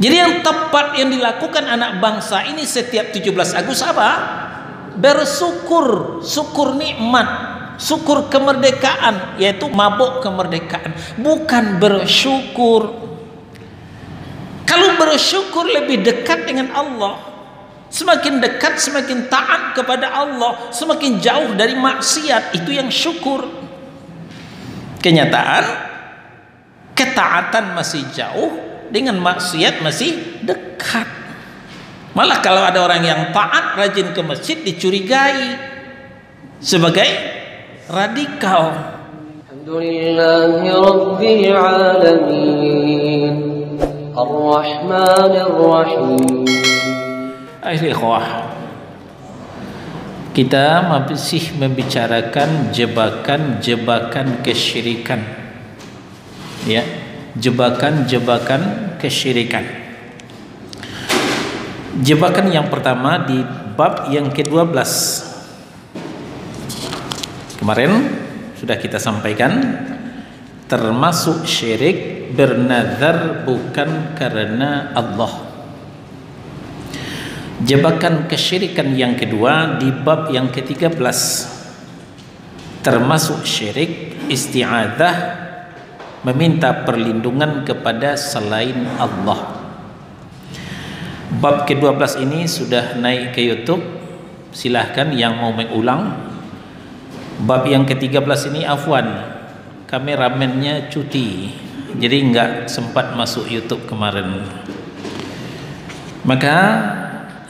Jadi yang tepat yang dilakukan anak bangsa ini setiap 17 Agustus apa? Bersyukur, syukur nikmat, syukur kemerdekaan, yaitu mabuk kemerdekaan, bukan bersyukur. Kalau bersyukur lebih dekat dengan Allah, semakin dekat semakin taat kepada Allah, semakin jauh dari maksiat, itu yang syukur. Kenyataan ketaatan masih jauh, dengan maksiat masih dekat. Malah kalau ada orang yang taat rajin ke masjid dicurigai sebagai radikal. Alhamdulillahi Rabbil Alamin Ar-Rahmanir Rahim. Ikhwah, kita masih membicarakan jebakan-jebakan kesyirikan, ya, jebakan-jebakan kesyirikan. Jebakan yang pertama di bab yang ke-12 kemarin sudah kita sampaikan, termasuk syirik bernazar bukan karena Allah. Jebakan kesyirikan yang kedua di bab yang ke-13, termasuk syirik isti'adzah, meminta perlindungan kepada selain Allah. Bab ke-12 ini sudah naik ke YouTube, silahkan yang mau mengulang. Bab yang ke-13 ini afwan, kameramennya cuti, jadi nggak sempat masuk YouTube kemarin. Maka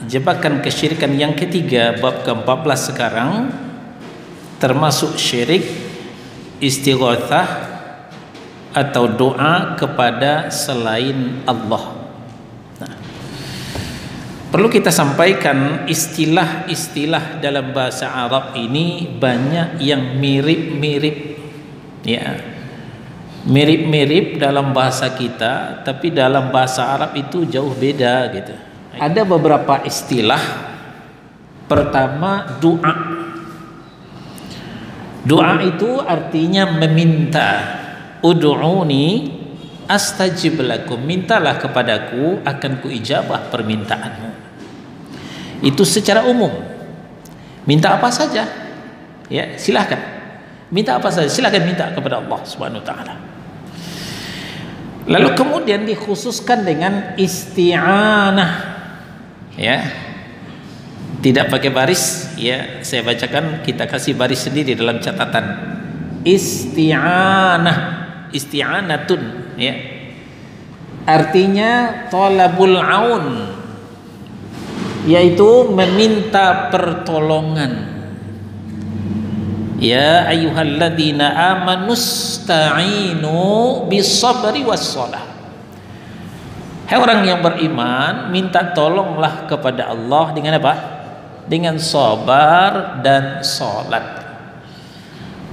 jebakan kesyirikan yang ketiga bab ke-14 sekarang, termasuk syirik istighatsah atau doa kepada selain Allah. Perlu kita sampaikan, istilah-istilah dalam bahasa Arab ini banyak yang mirip-mirip, ya, mirip-mirip dalam bahasa kita, tapi dalam bahasa Arab itu jauh beda gitu. Ada beberapa istilah. Pertama, doa. Doa itu artinya meminta. Ud'uni astajib lakum, mintalah kepadaku akan kuijabah permintaanmu. Itu secara umum, minta apa saja, ya silahkan minta apa saja, silahkan minta kepada Allah Subhanahu wa ta'ala. Lalu kemudian dikhususkan dengan isti'anah, ya, tidak pakai baris, ya, saya bacakan, kita kasih baris sendiri dalam catatan. Isti'anah, isti'anatun, ya, artinya thalabul aun, yaitu meminta pertolongan. Ya ayyuhalladzina amanusta'inu bis-sabri was-shalah. Hai orang yang beriman, minta tolonglah kepada Allah dengan apa? Dengan sabar dan salat.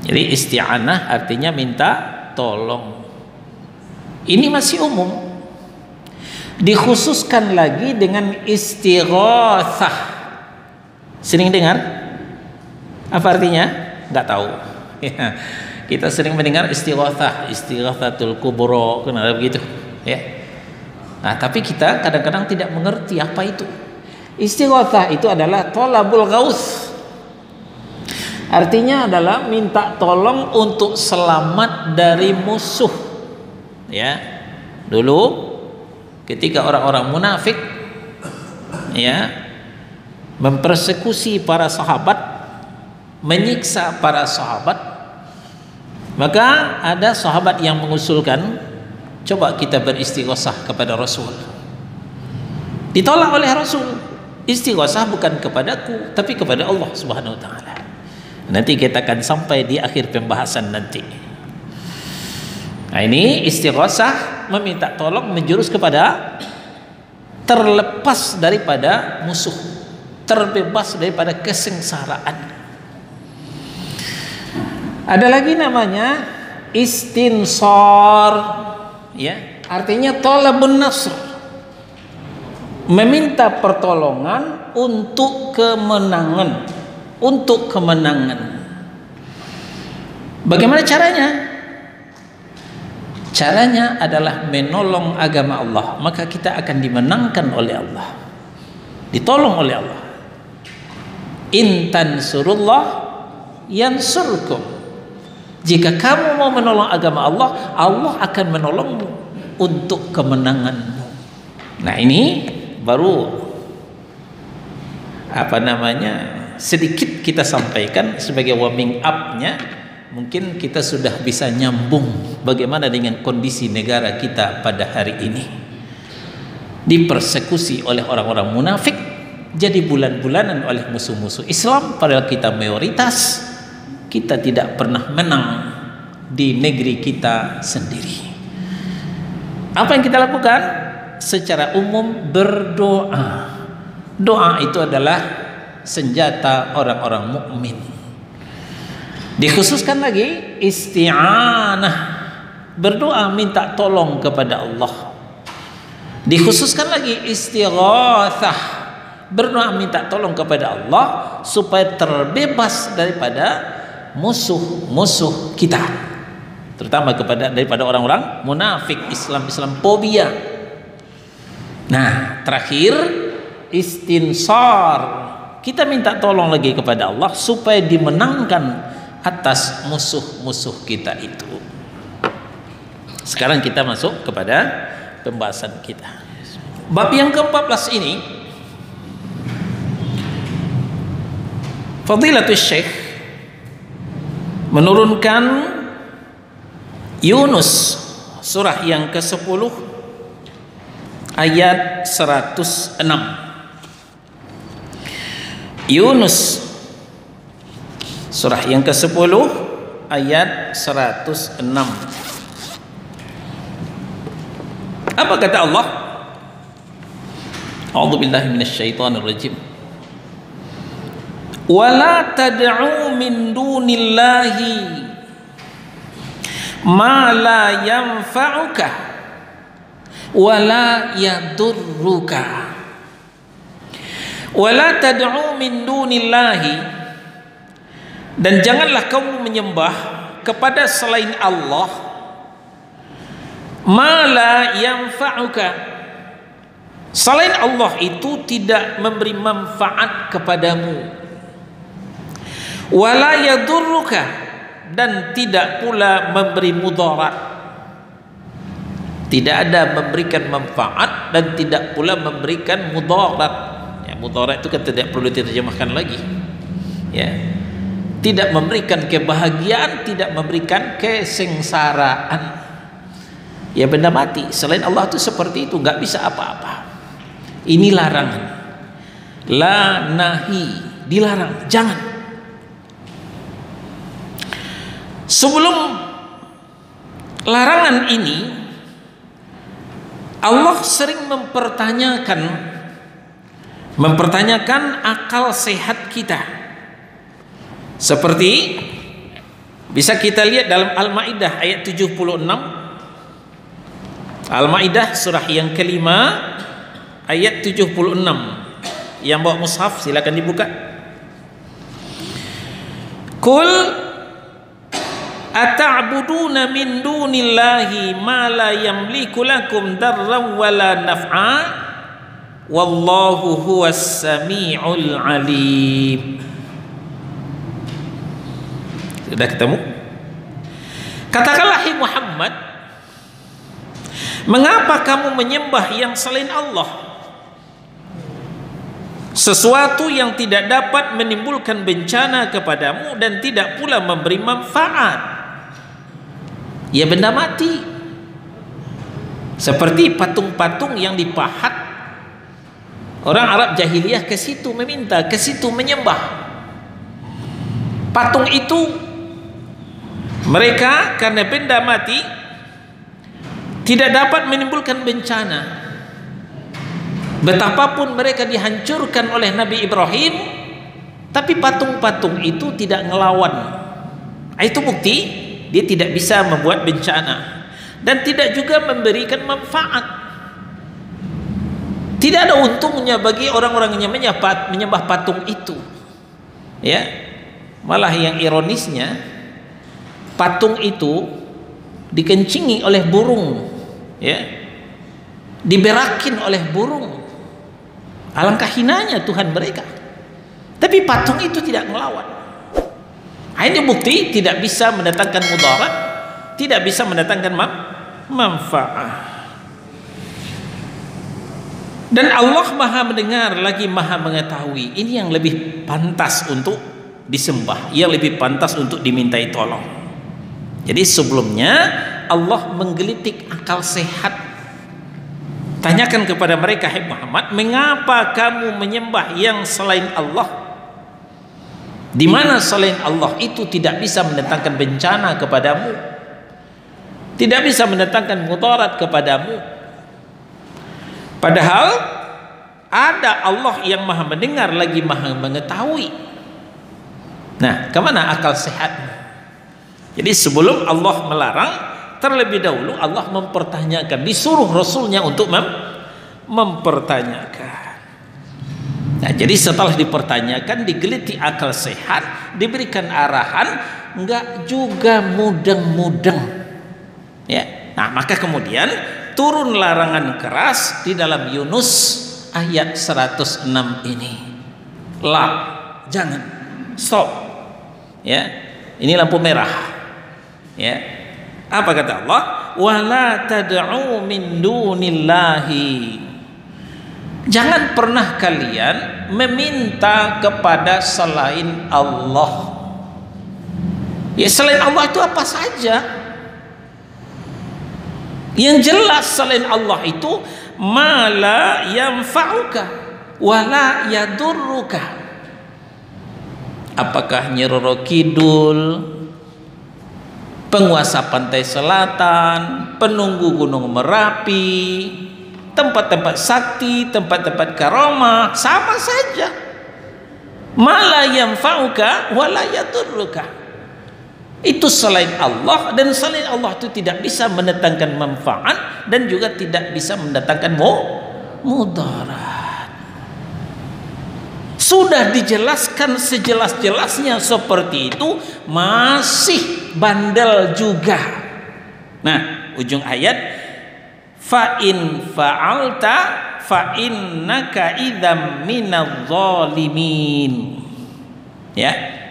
Jadi isti'anah artinya minta tolong. Ini masih umum. Dikhususkan lagi dengan istighatsah. Sering dengar? Apa artinya? Nggak tahu. Ya, kita sering mendengar istighatsah, istighatsatul kubra, kenapa begitu? Ya. Nah, tapi kita kadang-kadang tidak mengerti apa itu. Istighatsah itu adalah thalabul ghaus. Artinya adalah minta tolong untuk selamat dari musuh. Ya. Dulu ketika orang-orang munafik, ya, mempersekusi para sahabat, menyiksa para sahabat, maka ada sahabat yang mengusulkan, coba kita beristighatsah kepada Rasul. Ditolak oleh Rasul. Istighatsah bukan kepadaku, tapi kepada Allah Subhanahu wa ta'ala. Nanti kita akan sampai di akhir pembahasan nanti. Nah, ini istighatsah, meminta tolong menjurus kepada terlepas daripada musuh, terbebas daripada kesengsaraan. Ada lagi namanya istinsar, ya, artinya thalabun nasr, meminta pertolongan untuk kemenangan, untuk kemenangan. Bagaimana caranya? Caranya adalah menolong agama Allah, maka kita akan dimenangkan oleh Allah, ditolong oleh Allah. In tansurullah yansurkum. Jika kamu mau menolong agama Allah, Allah akan menolongmu untuk kemenanganmu. Nah, ini baru sedikit kita sampaikan sebagai warming up-nya. Mungkin kita sudah bisa nyambung bagaimana dengan kondisi negara kita pada hari ini. Dipersekusi oleh orang-orang munafik, jadi bulan-bulanan oleh musuh-musuh Islam, padahal kita mayoritas. Kita tidak pernah menang di negeri kita sendiri. Apa yang kita lakukan? Secara umum berdoa. Doa itu adalah senjata orang-orang mukmin. Dikhususkan lagi isti'anah, berdoa minta tolong kepada Allah. Dikhususkan lagi istighatsah, berdoa minta tolong kepada Allah supaya terbebas daripada musuh-musuh kita, terutama daripada orang-orang munafik, Islam fobia. Nah, terakhir istinsar, kita minta tolong lagi kepada Allah supaya dimenangkan atas musuh-musuh kita itu. Sekarang kita masuk kepada pembahasan kita. Bab yang ke-14 ini, Fadilatul Syekh menurunkan Yunus surah yang ke-10 ayat 106. Yunus surah yang ke-10 ayat 106. Apa kata Allah? A'udzubillahi minasyaitonir rajim. Wala tad'u min dunillahi ma la yanfa'uka wala yadurruka. Wala tad'u min dunillahi, dan janganlah kamu menyembah kepada selain Allah ma la yanfa'uka, selain Allah itu tidak memberi manfaat kepadamu, wala yadurruka, dan tidak pula memberi mudarat. Tidak ada memberikan manfaat dan tidak pula memberikan mudarat. Ya, mudarat itu kan tidak perlu diterjemahkan lagi. Ya, tidak memberikan kebahagiaan, tidak memberikan kesengsaraan. Ya, benda mati selain Allah itu seperti itu, nggak bisa apa-apa. Ini larangan. La nahi, dilarang, jangan. Sebelum larangan ini, Allah sering mempertanyakan akal sehat kita. Seperti bisa kita lihat dalam Al-Maidah ayat 76. Al-Maidah surah yang ke-5 ayat 76. Yang bawa mushaf silakan dibuka. Qul ata'buduna min dunillahi ma la yamliku lakum darran wala naf'a wallahu huwas sami'ul alim. Sudah ketemu? Katakanlah hai Muhammad, mengapa kamu menyembah yang selain Allah, sesuatu yang tidak dapat menimbulkan bencana kepadamu dan tidak pula memberi manfaat? Ya, benda mati, seperti patung-patung yang dipahat. Orang Arab jahiliyah ke situ meminta, ke situ menyembah. Patung itu mereka karena benda mati tidak dapat menimbulkan bencana. Betapapun mereka dihancurkan oleh Nabi Ibrahim, tapi patung-patung itu tidak ngelawan. Itu bukti dia tidak bisa membuat bencana dan tidak juga memberikan manfaat. Tidak ada untungnya bagi orang-orang yang menyembah patung itu. Ya, malah yang ironisnya, patung itu dikencingi oleh burung, ya, diberakin oleh burung. Alangkah hinanya Tuhan mereka. Tapi patung itu tidak melawan. Ini bukti tidak bisa mendatangkan mudarat, tidak bisa mendatangkan manfaat. Dan Allah Maha mendengar lagi Maha mengetahui. Ini yang lebih pantas untuk disembah, yang lebih pantas untuk dimintai tolong. Jadi sebelumnya Allah menggelitik akal sehat. Tanyakan kepada mereka, hai Muhammad, mengapa kamu menyembah yang selain Allah? Di mana selain Allah itu tidak bisa mendatangkan bencana kepadamu, tidak bisa mendatangkan mudarat kepadamu. Padahal ada Allah yang Maha mendengar lagi Maha mengetahui. Nah, kemana akal sehatmu? Jadi sebelum Allah melarang, terlebih dahulu Allah mempertanyakan, disuruh Rasulnya untuk mempertanyakan. Nah, jadi setelah dipertanyakan, digeliti akal sehat, diberikan arahan, enggak juga mudeng-mudeng, ya. Nah, maka kemudian turun larangan keras di dalam Yunus ayat 106 ini. Jangan, stop, ya. Ini lampu merah, ya. Apa kata Allah? Wala tad'u min dunillahi. Jangan pernah kalian meminta kepada selain Allah. Ya, selain Allah itu apa saja. Yang jelas selain Allah itu mala yanfa'uka wala yadurruka. Apakah Nyi Roro Kidul, penguasa pantai selatan, penunggu gunung Merapi, tempat-tempat sakti, tempat-tempat karamah, sama saja. Mala yanfa'uka wala yadurruka. Itu selain Allah, dan selain Allah itu tidak bisa mendatangkan manfaat dan juga tidak bisa mendatangkan mudarat. Sudah dijelaskan sejelas-jelasnya seperti itu, masih bandel juga. Nah, ujung ayat, fa in fa'alta fa innaka idzam minadh dhalimin. Ya.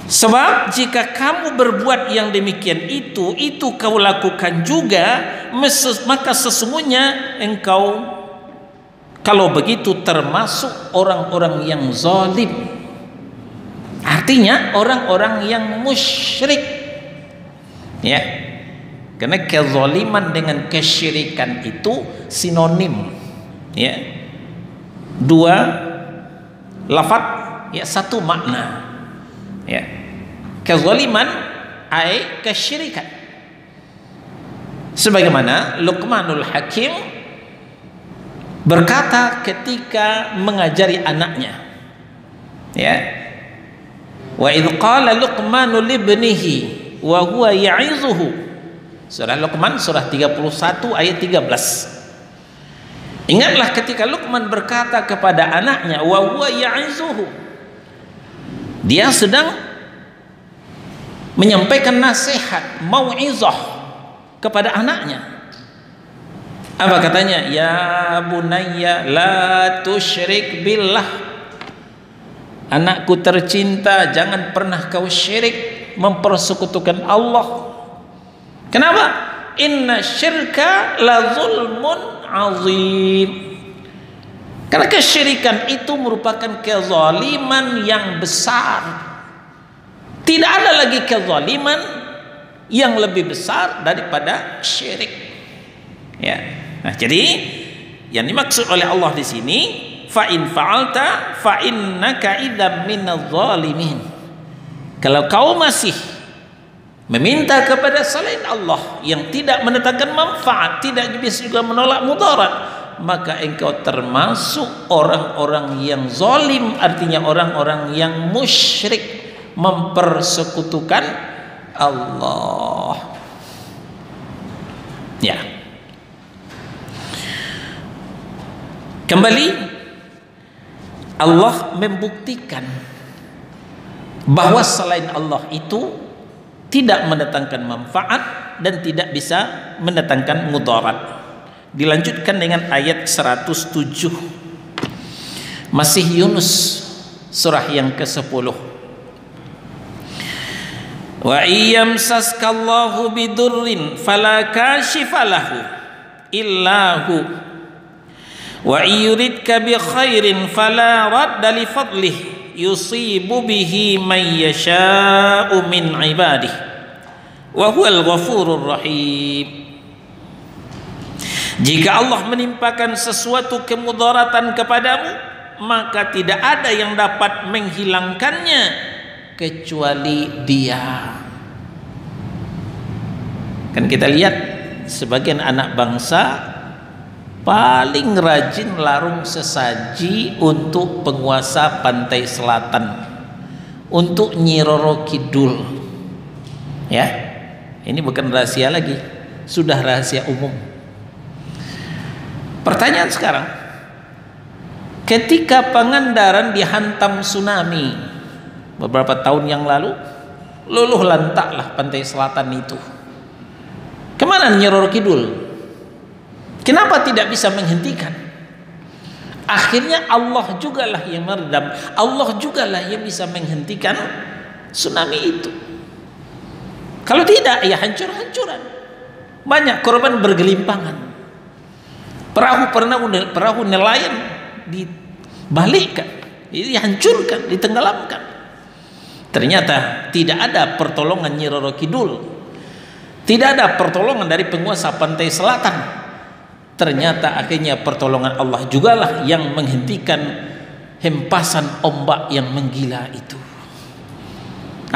Sebab jika kamu berbuat yang demikian itu kau lakukan juga, maka sesungguhnya engkau kalau begitu termasuk orang-orang yang zalim. Artinya orang-orang yang musyrik, ya. Karena kezaliman dengan kesyirikan itu sinonim, ya. Dua lafaz, ya, satu makna, ya. Kezaliman ai kesyirikan. Sebagaimana Luqmanul Hakim berkata ketika mengajari anaknya, ya, wa idh qala Luqmanu libnihi wa huwa ya'izuhu. Surah Luqman surah 31 ayat 13. Ingatlah ketika Luqman berkata kepada anaknya, wa huwa ya'izuhu, dia sedang menyampaikan nasihat, mau'izah kepada anaknya. Apa katanya? Ya bunayya la tusyrik billah. Anakku tercinta, jangan pernah kau syirik, mempersekutukan Allah. Kenapa? Inna syirka la zulmun azim. Karena kesyirikan itu merupakan kezaliman yang besar. Tidak ada lagi kezaliman yang lebih besar daripada syirik. Ya. Nah, jadi yang dimaksud oleh Allah di sini, fa in fa'alta fa innaka idzam minadh dhalimin. Kalau kau masih meminta kepada selain Allah yang tidak mendatangkan manfaat, tidak bisa juga menolak mudarat, maka engkau termasuk orang-orang yang zalim, artinya orang-orang yang musyrik, mempersekutukan Allah. Ya. Kembali Allah membuktikan bahwa selain Allah itu tidak mendatangkan manfaat dan tidak bisa mendatangkan mudarat. Dilanjutkan dengan ayat 107, masih Yunus surah yang ke-10. Wa iyamsaskallahu bidurrin fala kashifa lahu illahu wa iyuridka bi khairin fala radda li fadlihi yusibu bihi man yasha'u min ibadihi wa huwal ghafurur rahim. Jika Allah menimpakan sesuatu kemudaratan kepadamu, maka tidak ada yang dapat menghilangkannya kecuali Dia. Kan kita lihat sebagian anak bangsa paling rajin larung sesaji untuk penguasa pantai selatan, untuk Nyi Roro Kidul. Ya, ini bukan rahasia lagi, sudah rahasia umum. Pertanyaan sekarang, ketika Pangandaran dihantam tsunami beberapa tahun yang lalu, luluh lantaklah pantai selatan itu. Kemana Nyi Roro Kidul? Kenapa tidak bisa menghentikan? Akhirnya Allah jugalah yang meredam, Allah jugalah yang bisa menghentikan tsunami itu. Kalau tidak, ya hancur-hancuran. Banyak korban bergelimpangan. Perahu nelayan dibalikkan, dihancurkan, ditenggelamkan. Ternyata tidak ada pertolongan Nyi Roro Kidul, tidak ada pertolongan dari penguasa pantai selatan. Ternyata akhirnya pertolongan Allah jugalah yang menghentikan hempasan ombak yang menggila itu.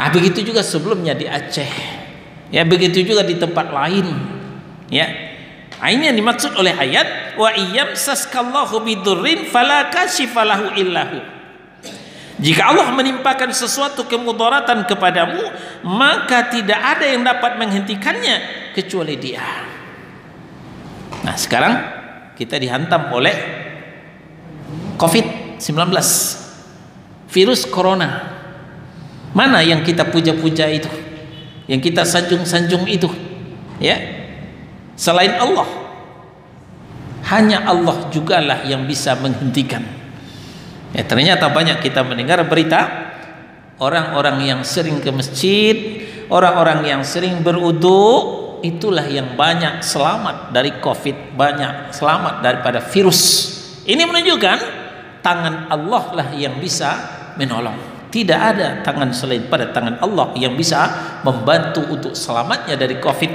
Nah, begitu juga sebelumnya di Aceh, ya, begitu juga di tempat lain, ya. Nah, ini yang dimaksud oleh ayat wa iyamsaskallahu bidurrin fala kashifa lahu illahu. Jika Allah menimpakan sesuatu kemudaratan kepadamu, maka tidak ada yang dapat menghentikannya kecuali Dia. Nah, sekarang kita dihantam oleh COVID-19, virus corona. Mana yang kita puja-puja itu, yang kita sanjung-sanjung itu, ya? Selain Allah, hanya Allah jugalah yang bisa menghentikan. Ya, ternyata banyak kita mendengar berita orang-orang yang sering ke masjid, orang-orang yang sering berwudu, itulah yang banyak selamat dari COVID, banyak selamat daripada virus. Ini menunjukkan tangan Allah lah yang bisa menolong. Tidak ada tangan selain pada tangan Allah yang bisa membantu untuk selamatnya dari COVID,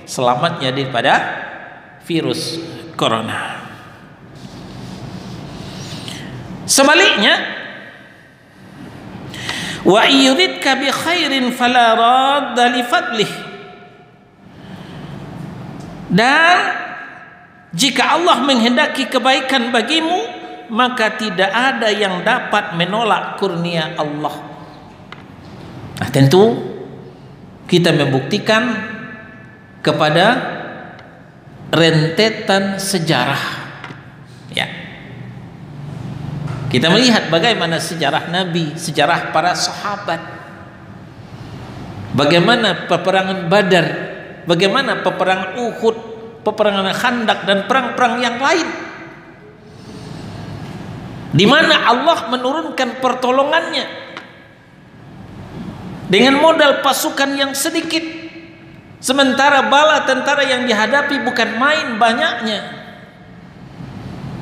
selamatnya daripada virus corona. Sebaliknya, wa yuridka bi khairin fala radda li fadlih. Dan jika Allah menghendaki kebaikan bagimu, maka tidak ada yang dapat menolak kurnia Allah. Nah, tentu kita membuktikan kepada rentetan sejarah, ya. Kita melihat bagaimana sejarah Nabi, sejarah para sahabat, bagaimana peperangan Badar, bagaimana peperangan Uhud, peperangan Khandaq, dan perang-perang yang lain, di mana Allah menurunkan pertolongannya dengan modal pasukan yang sedikit, sementara bala tentara yang dihadapi bukan main banyaknya.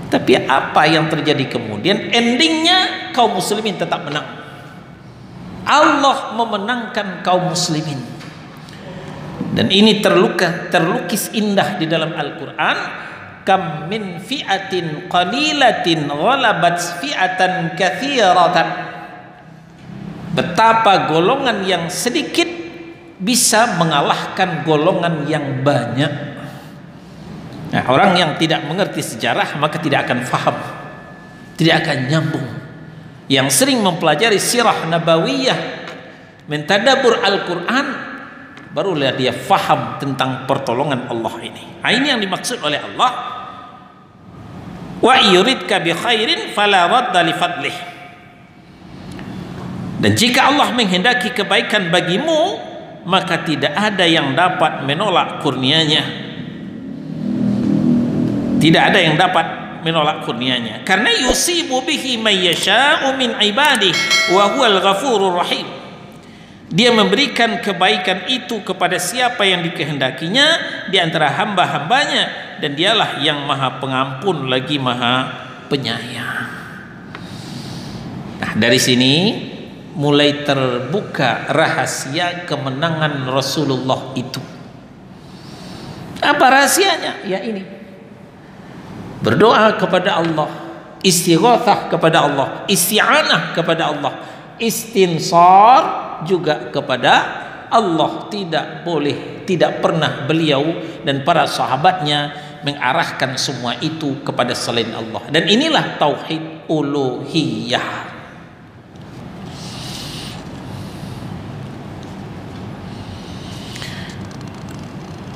Tapi apa yang terjadi kemudian? Endingnya kaum muslimin tetap menang. Allah memenangkan kaum muslimin. Dan ini terlukis indah di dalam Al-Quran. Kam min fi'atin qalilatin ghalabat fi'atan katsiratan. Betapa golongan yang sedikit bisa mengalahkan golongan yang banyak. Nah, orang yang tidak mengerti sejarah maka tidak akan faham, tidak akan nyambung. Yang sering mempelajari sirah nabawiyah, mentadabbur Al-Quran, barulah dia faham tentang pertolongan Allah ini. Nah, ini yang dimaksud oleh Allah. Wa yuridka bi khairin fala radda li fadlih. Dan jika Allah menghendaki kebaikan bagimu, maka tidak ada yang dapat menolak kurnianya. Tidak ada yang dapat menolak kurnianya, karena yusibu bihi may yasha'u min ibadihi wa huwal ghafurur rahim. Dia memberikan kebaikan itu kepada siapa yang dikehendakinya di antara hamba-hambanya, dan dialah yang maha pengampun lagi maha penyayang. Nah, dari sini mulai terbuka rahasia kemenangan Rasulullah itu. Apa rahasianya? Ya ini, berdoa kepada Allah, istighatsah kepada Allah, isti'anah kepada Allah, istinsar juga kepada Allah. Tidak pernah beliau dan para sahabatnya mengarahkan semua itu kepada selain Allah. Dan inilah tauhid uluhiyah.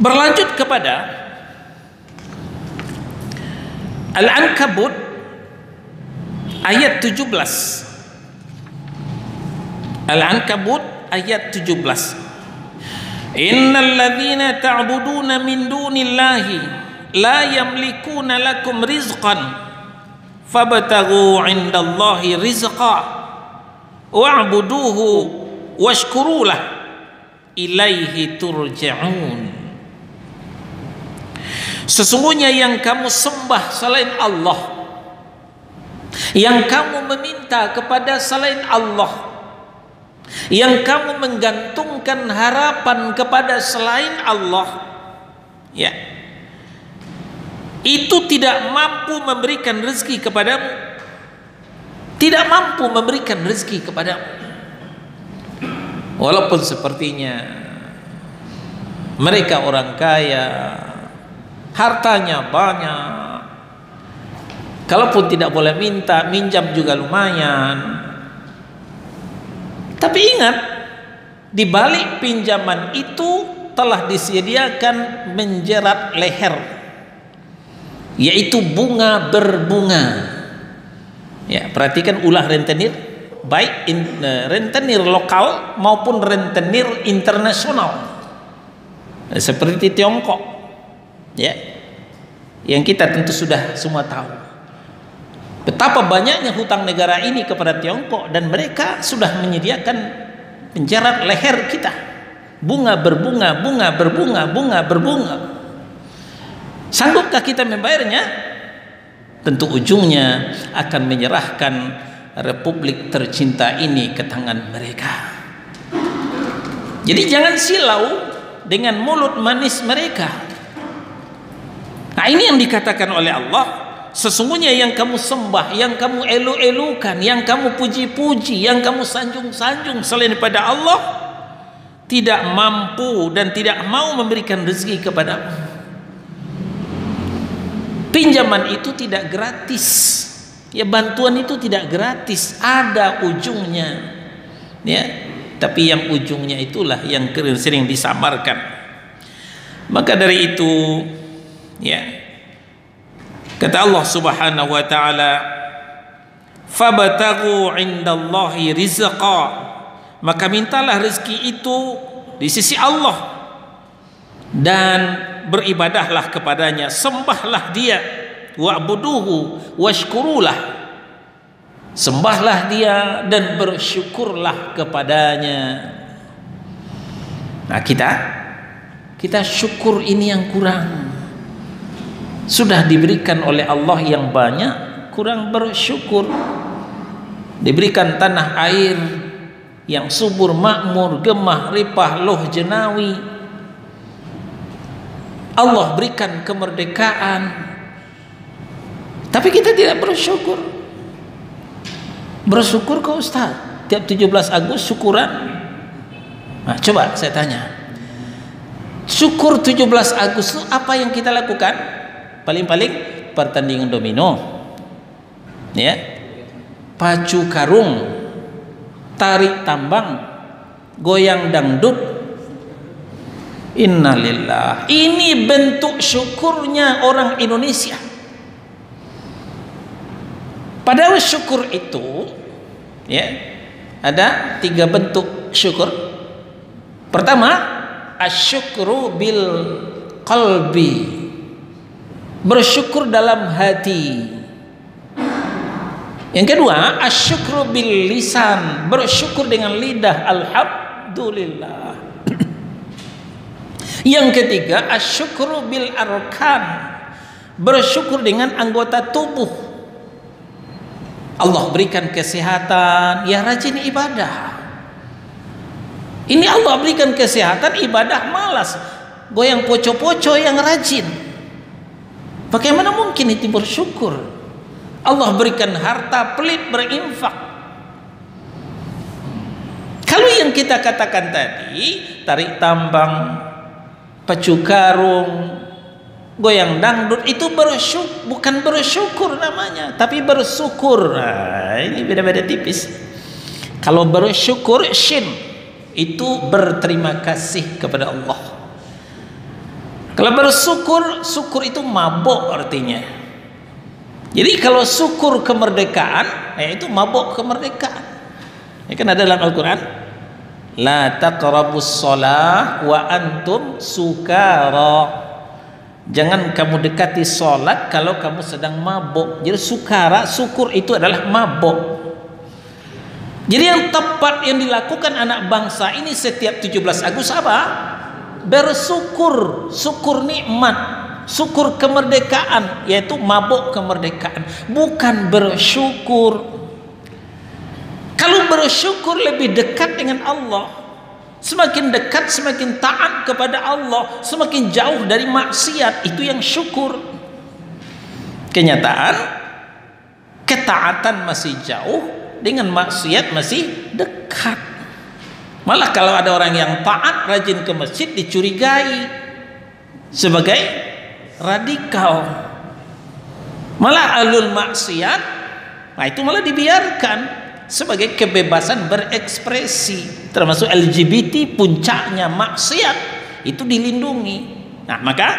Berlanjut kepada Al-Ankabut ayat 17. Al-Ankabut ayat 17. Innal ladzina ta'buduna min dunillahi la yamlikuna lakum rizqan fabtaghu 'indallahi rizqa wa'buduhu washkuru lah ilaihi turja'un. Sesungguhnya yang kamu sembah selain Allah, yang kamu meminta kepada selain Allah, yang kamu menggantungkan harapan kepada selain Allah, ya, itu tidak mampu memberikan rezeki kepadamu, tidak mampu memberikan rezeki kepadamu. Walaupun sepertinya mereka orang kaya, hartanya banyak, kalaupun tidak boleh minta, minjam juga lumayan. Tapi ingat, di balik pinjaman itu telah disediakan menjerat leher, yaitu bunga berbunga. Ya, perhatikan ulah rentenir, baik rentenir lokal maupun rentenir internasional, seperti Tiongkok. Ya, yang kita tentu sudah semua tahu betapa banyaknya hutang negara ini kepada Tiongkok, dan mereka sudah menyediakan penjerat leher kita, bunga berbunga, bunga berbunga, bunga berbunga. Sanggupkah kita membayarnya? Tentu ujungnya akan menyerahkan republik tercinta ini ke tangan mereka. Jadi jangan silau dengan mulut manis mereka. Nah, ini yang dikatakan oleh Allah, sesungguhnya yang kamu sembah, yang kamu elu-elukan, yang kamu puji-puji, yang kamu sanjung-sanjung selain daripada Allah, tidak mampu dan tidak mau memberikan rezeki kepadamu. Pinjaman itu tidak gratis, ya, bantuan itu tidak gratis, ada ujungnya, ya. Tapi yang ujungnya itulah yang sering disamarkan. Maka dari itu, ya, kata Allah Subhanahu wa taala, fabtaghu 'indallahi rizqa, maka mintalah rezeki itu di sisi Allah dan beribadahlah kepadanya, sembahlah dia, wa'buduhu washkurulah, sembahlah dia dan bersyukurlah kepadanya. Nah, kita syukur ini yang kurang. Sudah diberikan oleh Allah yang banyak, kurang bersyukur. Diberikan tanah air yang subur, makmur, gemah, ripah, loh jenawi. Allah berikan kemerdekaan, tapi kita tidak bersyukur. Bersyukur ke Ustaz tiap 17 Agustus syukuran. Nah, coba saya tanya, syukur 17 Agustus apa yang kita lakukan? Paling-paling pertandingan domino, ya, pacu karung, tarik tambang, goyang dangdut. Innalillah. Ini bentuk syukurnya orang Indonesia. Padahal syukur itu, ya, ada 3 bentuk syukur. Pertama, asyukru bil qalbi, bersyukur dalam hati. Yang kedua, asyukru bil lisan, bersyukur dengan lidah, alhamdulillah. Yang ketiga, asyukru bil arkan, bersyukur dengan anggota tubuh. Allah berikan kesehatan, ya rajin ibadah. Ini Allah berikan kesehatan, ibadah malas, goyang poco-poco yang rajin. Bagaimana mungkin itu bersyukur? Allah berikan harta, pelit berinfak. Kalau yang kita katakan tadi, tarik tambang, pacu karung, goyang dangdut, itu bersyukur, bukan bersyukur namanya, tapi bersyukur. Nah, ini beda-beda tipis. Kalau bersyukur, shin, itu berterima kasih kepada Allah. Kalau bersyukur, syukur itu mabuk artinya. Jadi kalau syukur kemerdekaan, itu mabuk kemerdekaan. Ini kan ada dalam Al-Quran, la taqrabus shalah wa antum sukara. Jangan kamu dekati sholat kalau kamu sedang mabuk. Jadi sukara, syukur itu adalah mabuk. Jadi yang tepat yang dilakukan anak bangsa ini setiap 17 Agustus apa? Bersyukur, syukur nikmat, syukur kemerdekaan, yaitu mabuk kemerdekaan, bukan bersyukur. Kalau bersyukur lebih dekat dengan Allah, semakin dekat, semakin taat kepada Allah, semakin jauh dari maksiat, itu yang syukur. Kenyataan, ketaatan masih jauh, dengan maksiat masih dekat. Malah kalau ada orang yang taat, rajin ke masjid, dicurigai sebagai radikal. Malah alul maksiat, nah itu malah dibiarkan sebagai kebebasan berekspresi. Termasuk LGBT, puncaknya maksiat, itu dilindungi. Nah maka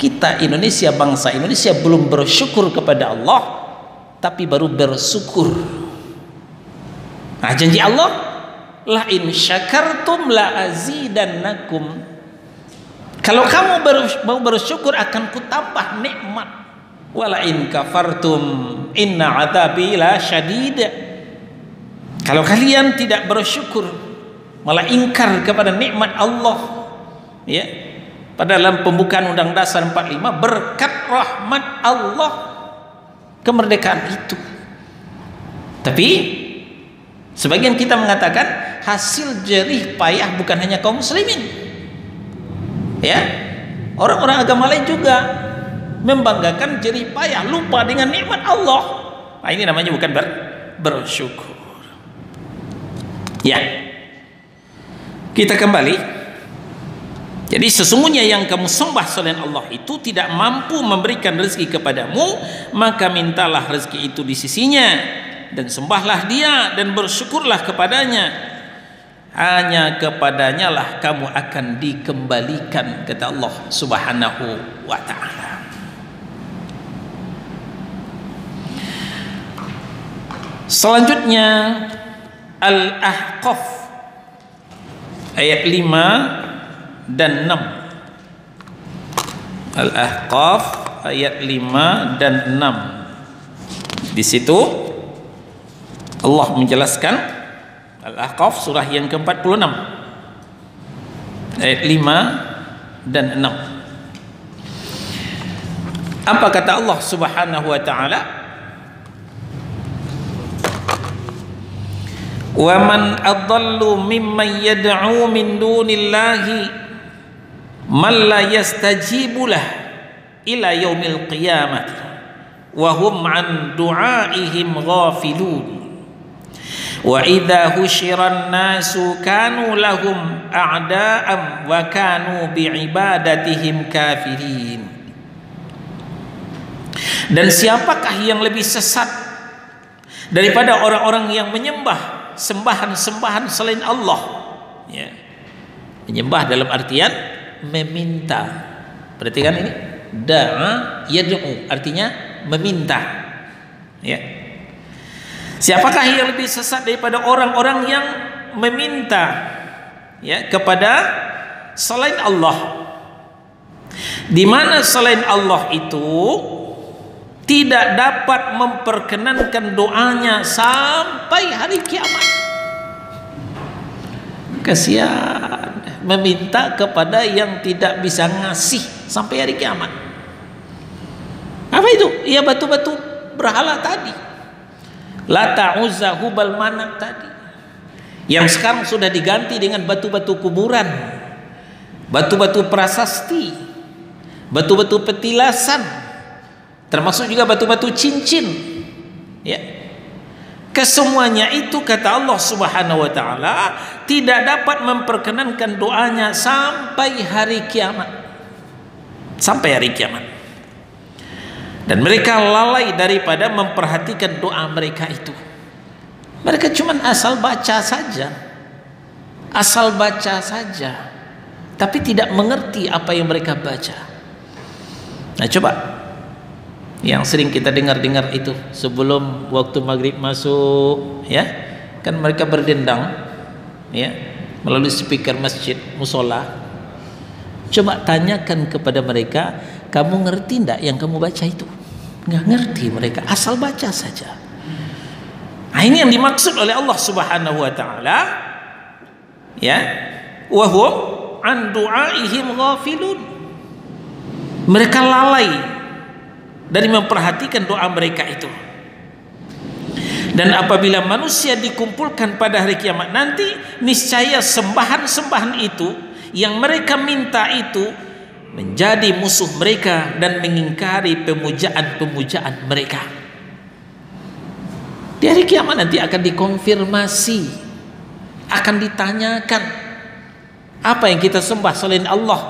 kita Indonesia, bangsa Indonesia belum bersyukur kepada Allah, tapi baru bersyukur. Nah janji Allah, la in syakartum la azidannakum. Kalau kamu mau bersyukur, akan kutambah nikmat. Wala in kafartum inna adzabi la syadid. Kalau kalian tidak bersyukur, malah ingkar kepada nikmat Allah, ya, pada dalam pembukaan Undang Dasar 45, berkat rahmat Allah kemerdekaan itu. Tapi sebagian kita mengatakan hasil jerih payah bukan hanya kaum muslimin, ya, orang-orang agama lain juga membanggakan jerih payah, lupa dengan nikmat Allah. Nah ini namanya bukan bersyukur. Ya, kita kembali. Jadi sesungguhnya yang kamu sembah selain Allah itu tidak mampu memberikan rezeki kepadamu, maka mintalah rezeki itu di sisinya dan sembahlah Dia dan bersyukurlah kepadanya. Hanya kepadanya lah kamu akan dikembalikan, kata Allah Subhanahu wa ta'ala. Selanjutnya Al-Ahqaf ayat 5 dan 6. Al-Ahqaf ayat 5 dan 6. Di situ Allah menjelaskan, Al-Ahqaf surah yang ke-46 ayat 5 dan 6. Apa kata Allah Subhanahu wa ta'ala? Wa man adallu mimman yad'u min dunillahi man la yastajibu lah ila yaumil qiyamah wa hum an du'aihim ghafilun wa idza husyiran nasu kanu lahum a'da'am wa kanu bi'ibadatihim kafirin. Dan siapakah yang lebih sesat daripada orang-orang yang menyembah sembahan-sembahan selain Allah, ya. Menyembah dalam artian meminta. Perhatikan ini, da'a yad'u artinya meminta, ya. Siapakah yang lebih sesat daripada orang-orang yang meminta ya kepada selain Allah, di mana selain Allah itu tidak dapat memperkenankan doanya sampai hari kiamat. Kasihan meminta kepada yang tidak bisa ngasih sampai hari kiamat. Apa itu? Ya batu-batu berhala tadi, Lata, Uzza, Hubal, Manat tadi, yang sekarang sudah diganti dengan batu-batu kuburan, batu-batu prasasti, batu-batu petilasan, termasuk juga batu-batu cincin, ya. Kesemuanya itu kata Allah Subhanahu wa taala tidak dapat memperkenankan doanya sampai hari kiamat. Sampai hari kiamat. Dan mereka lalai daripada memperhatikan doa mereka itu. Mereka cuma asal baca saja. Asal baca saja. Tapi tidak mengerti apa yang mereka baca. Nah, coba yang sering kita dengar-dengar itu sebelum waktu maghrib masuk, ya kan mereka berdendang, ya, melalui speaker masjid, musola. Coba tanyakan kepada mereka, kamu ngerti enggak yang kamu baca itu? Nggak ngerti mereka, asal baca saja. Nah, ini yang dimaksud oleh Allah Subhanahu wa taala, ya, wa hum an du'aihim ghafilun. Mereka lalai dari memperhatikan doa mereka itu. Dan apabila manusia dikumpulkan pada hari kiamat nanti, niscaya sembahan-sembahan itu yang mereka minta itu menjadi musuh mereka dan mengingkari pemujaan-pemujaan mereka. Di hari kiamat nanti akan dikonfirmasi, akan ditanyakan apa yang kita sembah selain Allah,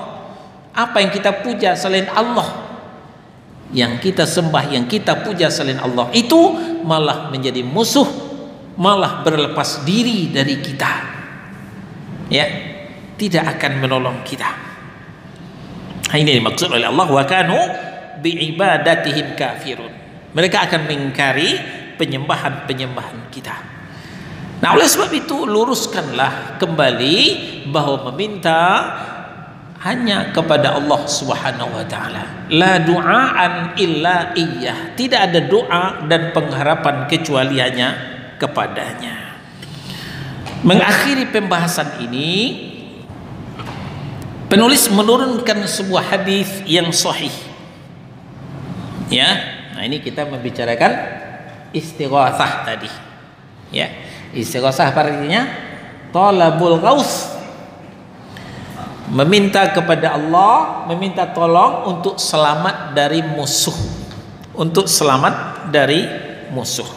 apa yang kita puja selain Allah. Yang kita sembah, yang kita puja selain Allah itu malah menjadi musuh, malah berlepas diri dari kita, ya, tidak akan menolong kita. Ini dimaksud oleh Allah, wa kanu biibadatihim kafirun. Mereka akan mengingkari penyembahan-penyembahan kita. Nah, oleh sebab itu luruskanlah kembali bahwa meminta hanya kepada Allah Subhanahu wa taala. La du'aan illa iyyah. Tidak ada doa dan pengharapan kecuali hanya kepadanya. Mengakhiri pembahasan ini, penulis menurunkan sebuah hadis yang sahih. Ya. Nah, ini kita membicarakan istighatsah tadi. Ya. Istighatsah artinya talabul ghaus. Meminta kepada Allah, meminta tolong untuk selamat dari musuh, untuk selamat dari musuh.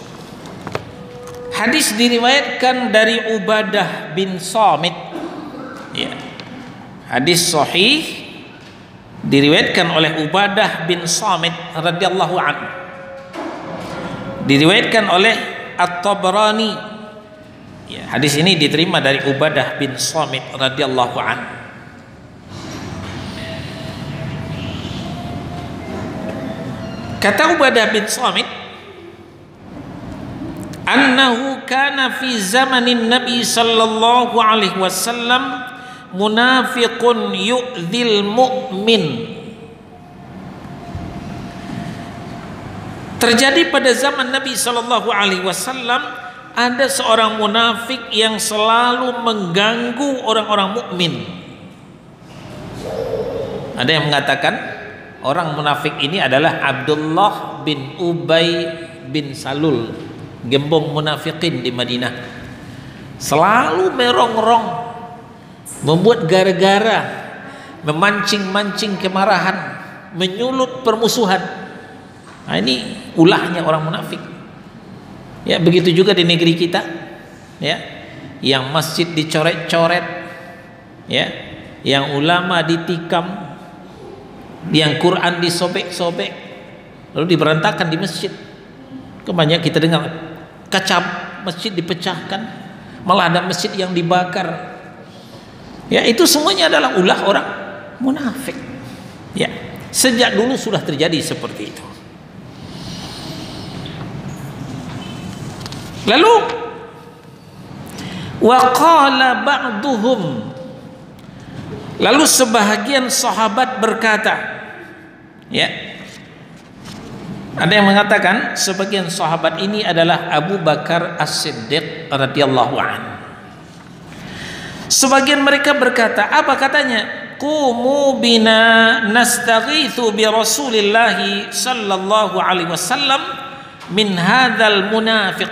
Hadis diriwayatkan dari Ubadah bin Samit, ya. Hadis sahih diriwayatkan oleh Ubadah bin Samit radhiyallahu anhu, diriwayatkan oleh At-Tabrani, ya. Hadis ini diterima dari Ubadah bin Samit radhiyallahu anhu. Kata Ubadah bin Samit, annahu kana fi zamanin Nabi sallallahu alaihi wasallam munafiqun yu'dzil mu'min. Terjadi pada zaman Nabi sallallahu alaihi wasallam ada seorang munafik yang selalu mengganggu orang-orang mukmin. Ada yang mengatakan orang munafik ini adalah Abdullah bin Ubay bin Salul, gembong munafikin di Madinah. Selalu merongrong, membuat gara-gara, memancing-mancing kemarahan, menyulut permusuhan. Nah, ini ulahnya orang munafik. Ya, begitu juga di negeri kita, ya, yang masjid dicoret-coret, ya, yang ulama ditikam, yang Quran disobek-sobek, lalu diberantakan di masjid. Kebanyakan kita dengar kaca masjid dipecahkan, malah ada masjid yang dibakar. Ya, itu semuanya adalah ulah orang munafik. Ya, sejak dulu sudah terjadi seperti itu. Lalu wa qala ba'duhum, Lalu sebahagian sahabat berkata, ya, ada yang mengatakan sebagian sahabat ini adalah Abu Bakar As-Siddiq radhiyallahu anhu. Sebagian mereka berkata, apa katanya? Qumu bina nastaghithu bi Rasulillahi sallallahu alaihi wasallam min hadzal munafiq.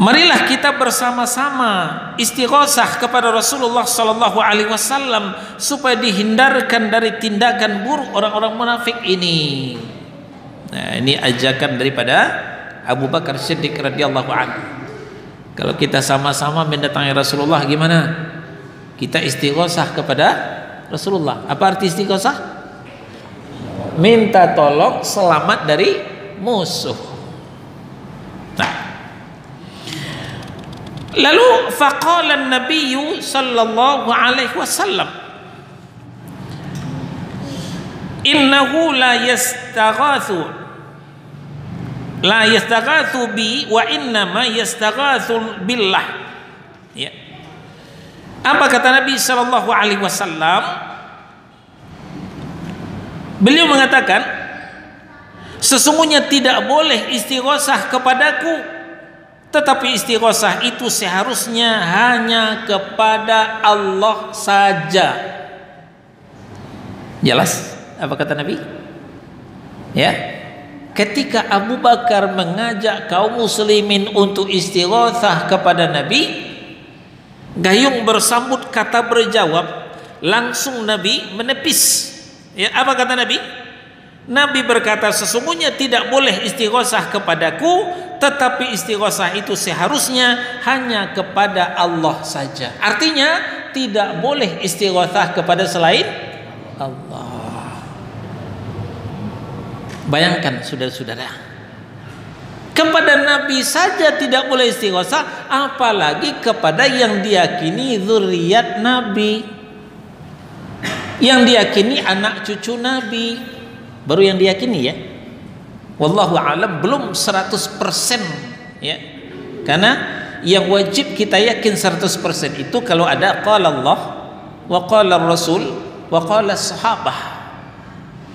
Marilah kita bersama-sama istighosah kepada Rasulullah sallallahu alaihi wasallam supaya dihindarkan dari tindakan buruk orang-orang munafik ini. Nah, ini ajakan daripada Abu Bakar Siddiq radhiyallahu anhu. Kalau kita sama-sama mendatangi Rasulullah gimana? Kita istighosah kepada Rasulullah. Apa arti istighosah? Minta tolong selamat dari musuh. Nah, lalu faqala an-nabiy sallallahu alaihi wasallam, innahu la yastaghathu bi wa innama yastaghathu billah. Ya. Apa kata Nabi sallallahu alaihi wasallam? Beliau mengatakan, sesungguhnya tidak boleh istighosah kepadaku, tetapi istighosah itu seharusnya hanya kepada Allah saja. Jelas apa kata Nabi? Ya. Ketika Abu Bakar mengajak kaum muslimin untuk istighosah kepada Nabi, gayung bersambut kata berjawab, langsung Nabi menepis. Ya, apa kata Nabi? Nabi berkata, sesungguhnya tidak boleh istighosah kepadaku, tetapi istighosah itu seharusnya hanya kepada Allah saja. Artinya tidak boleh istighosah kepada selain Allah. Bayangkan saudara-saudara, kepada Nabi saja tidak boleh istighosah, apalagi kepada yang diyakini zuriat Nabi, yang diyakini anak cucu Nabi, baru yang diyakini ya. Wallahu a'lam, belum 100% ya. Karena yang wajib kita yakin 100% itu kalau ada qala Allah wa qala Rasul wa qala sahabah.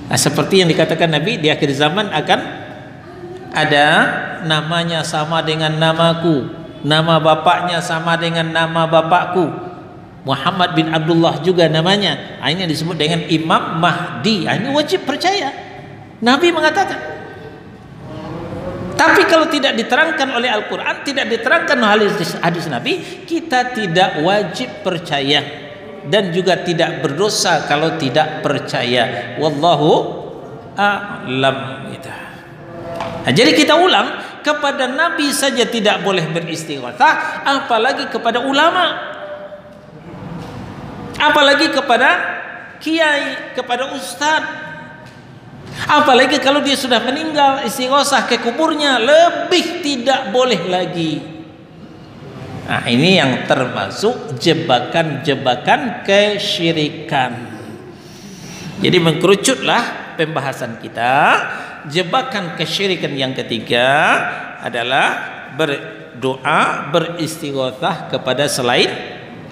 Nah, seperti yang dikatakan Nabi, di akhir zaman akan ada namanya sama dengan namaku, nama bapaknya sama dengan nama bapakku, Muhammad bin Abdullah juga namanya. Ini yang disebut dengan Imam Mahdi. Ini wajib percaya, Nabi mengatakan. Tapi kalau tidak diterangkan oleh Al-Quran, tidak diterangkan oleh hadis Nabi, kita tidak wajib percaya dan juga tidak berdosa kalau tidak percaya. Wallahu a'lam. Nah, jadi kita ulang, kepada Nabi saja tidak boleh beristighosah, apalagi kepada ulama, apalagi kepada kiai, kepada ustadz, apalagi kalau dia sudah meninggal, istighosah ke kuburnya lebih tidak boleh lagi. Nah, ini yang termasuk jebakan-jebakan kesyirikan. Jadi mengkerucutlah pembahasan kita. Jebakan kesyirikan yang ketiga adalah berdoa, beristighatsah kepada selain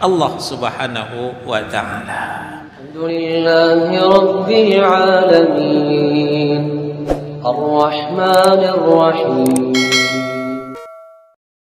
Allah Subhanahu wa taala. Alhamdulillahi rabbil alamin. Ar-Rahmanir Rahim.